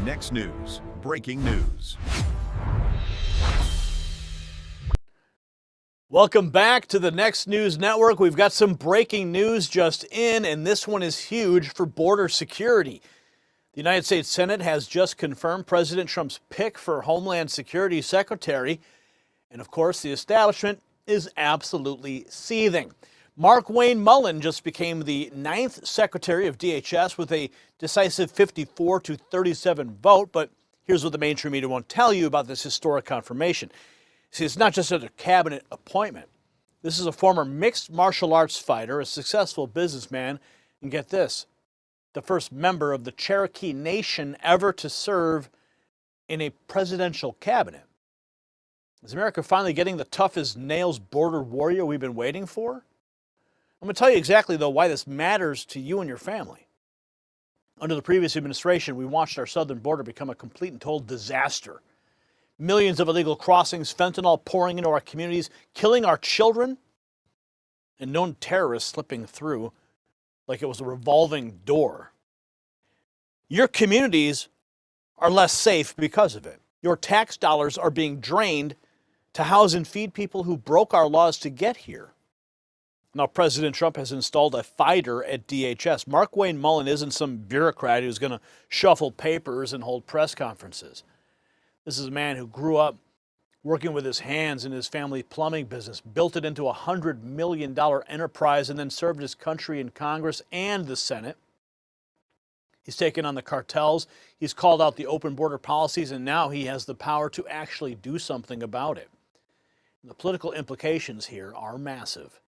Next News, breaking news. Welcome back to the Next News Network. We've got some breaking news just in, and this one is huge for border security. The United States Senate has just confirmed President Trump's pick for Homeland Security Secretary. And of course, the establishment is absolutely seething. Markwayne Mullin just became the 9th Secretary of DHS with a decisive 54-37 vote. But here's what the mainstream media won't tell you about this historic confirmation. See, it's not just another cabinet appointment. This is a former mixed martial arts fighter, a successful businessman, and get this, the first member of the Cherokee Nation ever to serve in a presidential cabinet. Is America finally getting the tough-as-nails border warrior we've been waiting for? I'm going to tell you exactly, though, why this matters to you and your family. Under the previous administration, we watched our southern border become a complete and total disaster. Millions of illegal crossings, fentanyl pouring into our communities, killing our children, and known terrorists slipping through like it was a revolving door. Your communities are less safe because of it. Your tax dollars are being drained to house and feed people who broke our laws to get here. Now, President Trump has installed a fighter at DHS. Markwayne Mullin isn't some bureaucrat who's going to shuffle papers and hold press conferences. This is a man who grew up working with his hands in his family plumbing business, built it into a $100 million enterprise, and then served his country in Congress and the Senate. He's taken on the cartels. He's called out the open border policies, and now he has the power to actually do something about it. And the political implications here are massive.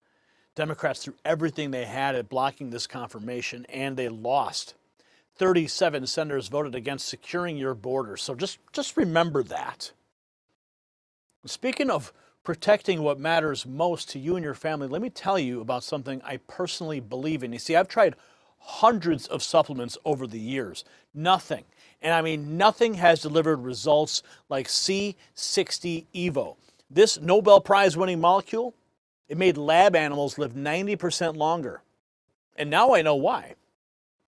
Democrats threw everything they had at blocking this confirmation, and they lost. 37 senators voted against securing your border, so just remember that. Speaking of protecting what matters most to you and your family, let me tell you about something I personally believe in. You see, I've tried hundreds of supplements over the years. Nothing, and I mean nothing, has delivered results like C60 Evo. This Nobel Prize winning molecule, it made lab animals live 90% longer. And now I know why.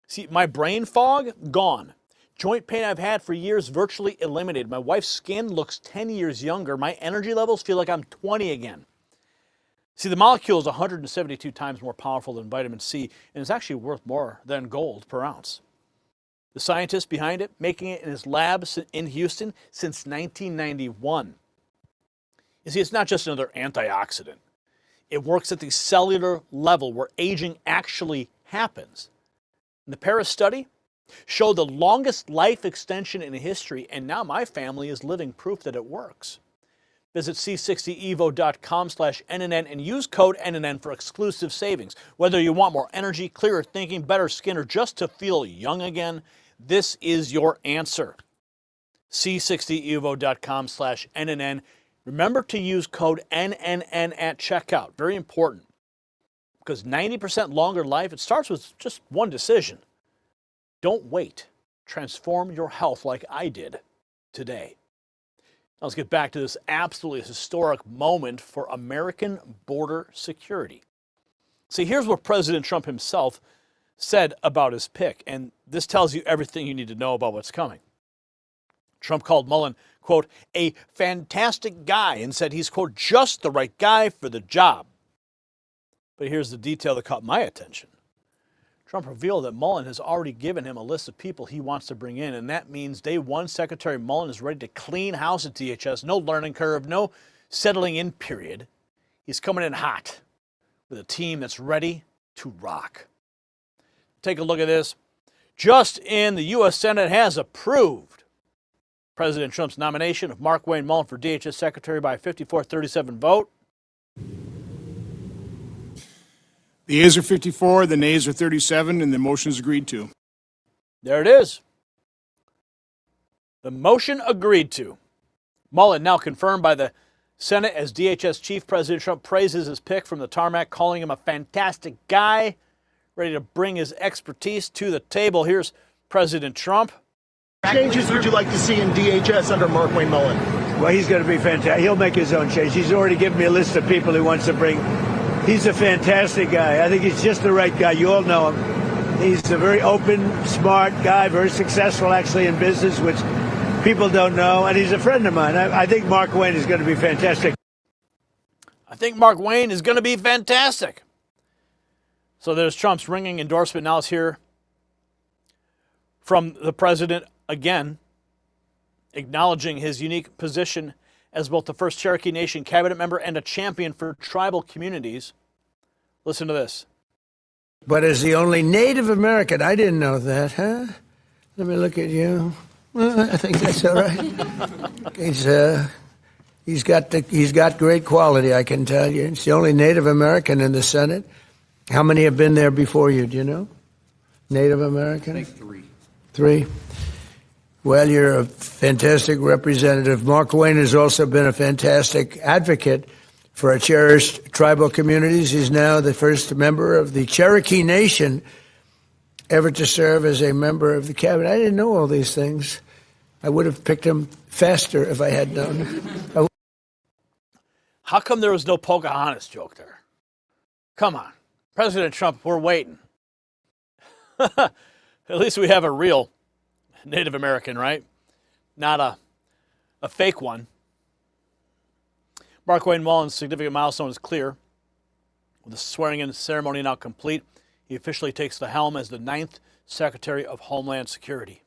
See, my brain fog, gone. Joint pain I've had for years, virtually eliminated. My wife's skin looks 10 years younger. My energy levels feel like I'm 20 again. See, the molecule is 172 times more powerful than vitamin C, and it's actually worth more than gold per ounce. The scientist behind it, making it in his labs in Houston since 1991. You see, it's not just another antioxidant. It works at the cellular level where aging actually happens. And the Paris study showed the longest life extension in history, and now my family is living proof that it works. Visit c60evo.com/NNN and use code NNN for exclusive savings. Whether you want more energy, clearer thinking, better skin, or just to feel young again, this is your answer. c60evo.com/NNN. Remember to use code NNN at checkout. Very important. Because 90% longer life, it starts with just one decision. Don't wait. Transform your health like I did today. Now let's get back to this absolutely historic moment for American border security. See, here's what President Trump himself said about his pick, and this tells you everything you need to know about what's coming. Trump called Mullin, quote, a fantastic guy, and said he's, quote, just the right guy for the job. But here's the detail that caught my attention. Trump revealed that Mullin has already given him a list of people he wants to bring in, and that means day one, Secretary Mullin is ready to clean house at DHS. No learning curve, no settling in period. He's coming in hot with a team that's ready to rock. Take a look at this. Just in, the U.S. Senate has approved President Trump's nomination of Markwayne Mullin for DHS Secretary by a 54-37 vote. The yeas are 54, the nays are 37, and the motion is agreed to. There it is. The motion agreed to. Mullin, now confirmed by the Senate as DHS chief. President Trump praises his pick from the tarmac, calling him a fantastic guy, ready to bring his expertise to the table. Here's President Trump. Changes would you like to see in DHS under Markwayne Mullin? Well, he's going to be fantastic. He'll make his own change. He's already given me a list of people he wants to bring. He's a fantastic guy. I think he's just the right guy. You all know him. He's a very open, smart guy, very successful actually in business, which people don't know. And he's a friend of mine. I think Markwayne is going to be fantastic. I think Markwayne is going to be fantastic. So there's Trump's ringing endorsement. Now let's hear from the president again, acknowledging his unique position as both the first Cherokee Nation cabinet member and a champion for tribal communities. Listen to this. But as the only Native American, I didn't know that, huh? Let me look at you. Well, I think that's all right. He's got great quality, I can tell you. He's the only Native American in the Senate. How many have been there before you? Do you know? Native American? I think three. Three. Well, you're a fantastic representative. Markwayne has also been a fantastic advocate for our cherished tribal communities. He's now the first member of the Cherokee Nation ever to serve as a member of the cabinet. I didn't know all these things. I would have picked him faster if I had known. How come there was no Pocahontas joke there? Come on. President Trump, we're waiting. At least we have a real Native American, right? Not a fake one. Markwayne Mullin's significant milestone is clear. With the swearing-in ceremony now complete, he officially takes the helm as the 9th Secretary of Homeland Security.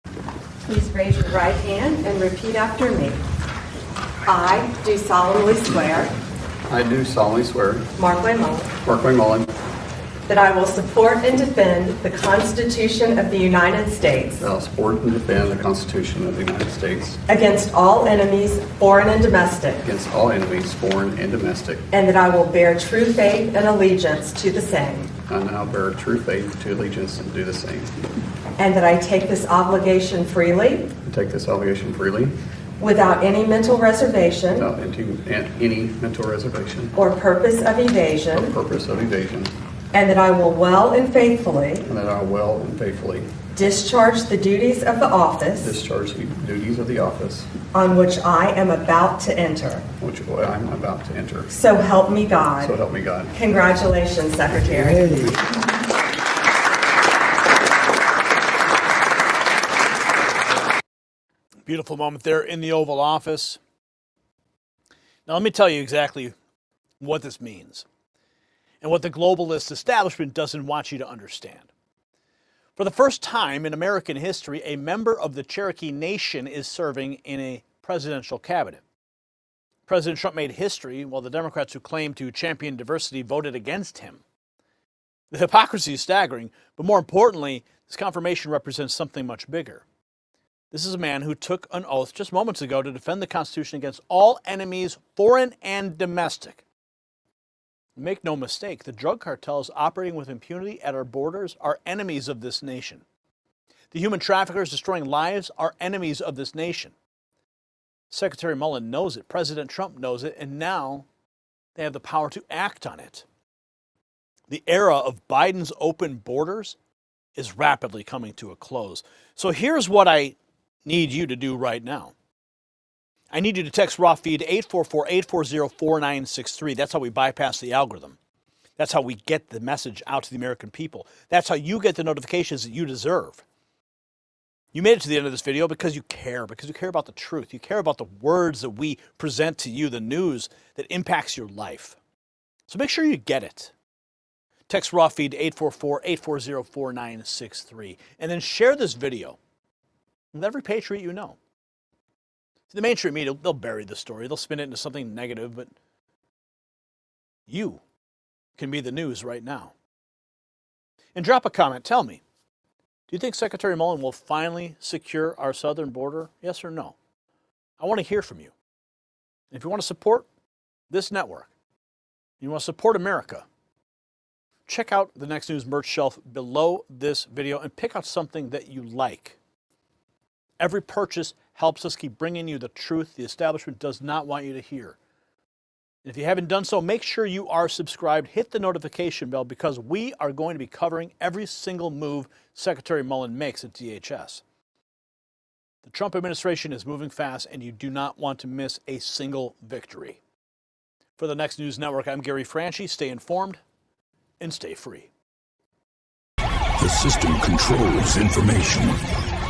Please raise your right hand and repeat after me. I do solemnly swear. I do solemnly swear. Markwayne Mullin. Markwayne Mullin. That I will support and defend the Constitution of the United States. That I will support and defend the Constitution of the United States. Against all enemies, foreign and domestic. Against all enemies, foreign and domestic. And that I will bear true faith and allegiance to the same. And I will bear true faith to allegiance and do the same. And that I take this obligation freely. I take this obligation freely. Without any mental reservation. Without any mental reservation. Or purpose of evasion. Or purpose of evasion. And that I will well and faithfully. And that I will well and faithfully. Discharge the duties of the office. Discharge the duties of the office. On which I am about to enter. Which I am about to enter. So help me God. So help me God. Congratulations, Secretary. Beautiful moment there in the Oval Office. Now, let me tell you exactly what this means and what the globalist establishment doesn't want you to understand. For the first time in American history, a member of the Cherokee Nation is serving in a presidential cabinet. President Trump made history while the Democrats who claim to champion diversity voted against him. The hypocrisy is staggering, but more importantly, this confirmation represents something much bigger. This is a man who took an oath just moments ago to defend the Constitution against all enemies, foreign and domestic. Make no mistake, the drug cartels operating with impunity at our borders are enemies of this nation. The human traffickers destroying lives are enemies of this nation. Secretary Mullin knows it, President Trump knows it, and now they have the power to act on it. The era of Biden's open borders is rapidly coming to a close. So here's what I need you to do right now. I need you to text raw feed 844-840-4963. That's how we bypass the algorithm. That's how we get the message out to the American people. That's how you get the notifications that you deserve. You made it to the end of this video because you care about the truth. You care about the words that we present to you, the news that impacts your life. So make sure you get it. Text raw feed 844-840-4963. And then share this video with every patriot you know. The mainstream media, they'll bury the story. They'll spin it into something negative, but you can be the news right now. And drop a comment. Tell me, do you think Secretary Mullin will finally secure our southern border? Yes or no? I want to hear from you. And if you want to support this network, you want to support America, check out the Next News merch shelf below this video and pick out something that you like. Every purchase helps us keep bringing you the truth the establishment does not want you to hear. And if you haven't done so, make sure you are subscribed. Hit the notification bell because we are going to be covering every single move Secretary Mullin makes at DHS. The Trump administration is moving fast, and you do not want to miss a single victory. For the Next News Network, I'm Gary Franchi. Stay informed and stay free. The system controls information.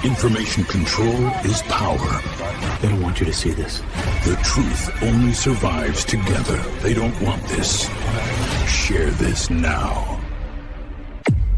Information control is power. They don't want you to see this. The truth only survives together. They don't want this. Share this now.